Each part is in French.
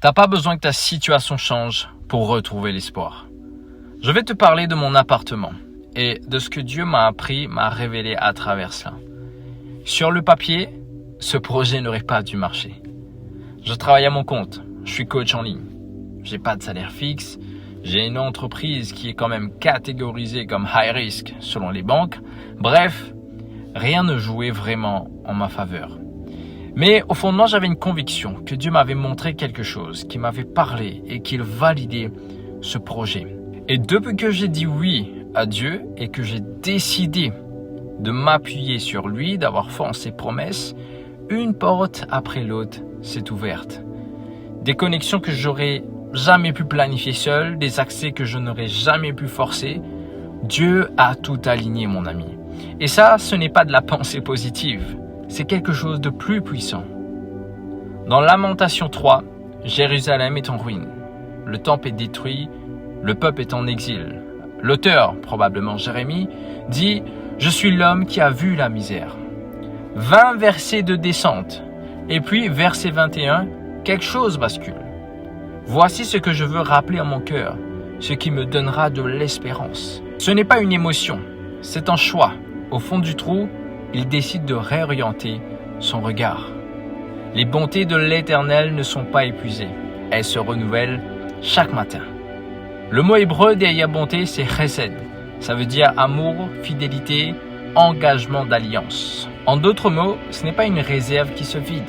T'as pas besoin que ta situation change pour retrouver l'espoir. Je vais te parler de mon appartement et de ce que Dieu m'a appris, m'a révélé à travers cela. Sur le papier, ce projet n'aurait pas dû marcher. Je travaille à mon compte, je suis coach en ligne. J'ai pas de salaire fixe, j'ai une entreprise qui est quand même catégorisée comme high risk selon les banques. Bref, rien ne jouait vraiment en ma faveur. Mais au fond de moi, j'avais une conviction que Dieu m'avait montré quelque chose, qu'il m'avait parlé et qu'il validait ce projet. Et depuis que j'ai dit oui à Dieu et que j'ai décidé de m'appuyer sur lui, d'avoir foi en ses promesses, une porte après l'autre s'est ouverte. Des connexions que j'aurais jamais pu planifier seul, des accès que je n'aurais jamais pu forcer. Dieu a tout aligné, mon ami. Et ça, ce n'est pas de la pensée positive. C'est quelque chose de plus puissant. Dans Lamentation 3, Jérusalem est en ruine. Le temple est détruit, le peuple est en exil. L'auteur, probablement Jérémie, dit « Je suis l'homme qui a vu la misère ». 20 versets de descente. Et puis, verset 21, quelque chose bascule. Voici ce que je veux rappeler à mon cœur, ce qui me donnera de l'espérance. Ce n'est pas une émotion, c'est un choix. Au fond du trou, il décide de réorienter son regard. Les bontés de l'Éternel ne sont pas épuisées. Elles se renouvellent chaque matin. Le mot hébreu derrière bonté, c'est chesed. Ça veut dire amour, fidélité, engagement d'alliance. En d'autres mots, ce n'est pas une réserve qui se vide.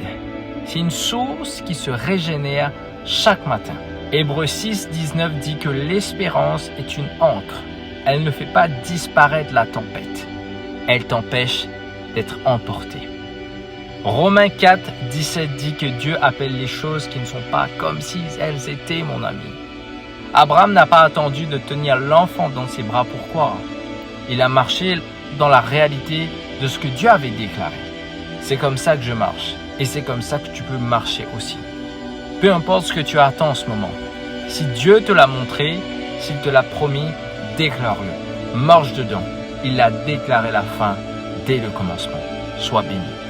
C'est une source qui se régénère chaque matin. Hébreux 6, 19 dit que l'espérance est une ancre. Elle ne fait pas disparaître la tempête. Elle t'empêche d'être emporté. Romains 4, 17 dit que Dieu appelle les choses qui ne sont pas comme si elles étaient, mon ami. Abraham n'a pas attendu de tenir l'enfant dans ses bras pour croire. Il a marché dans la réalité de ce que Dieu avait déclaré. C'est comme ça que je marche et c'est comme ça que tu peux marcher aussi. Peu importe ce que tu attends en ce moment. Si Dieu te l'a montré, s'il te l'a promis, déclare-le. Marche dedans. Il a déclaré la fin dès le commencement. Sois béni.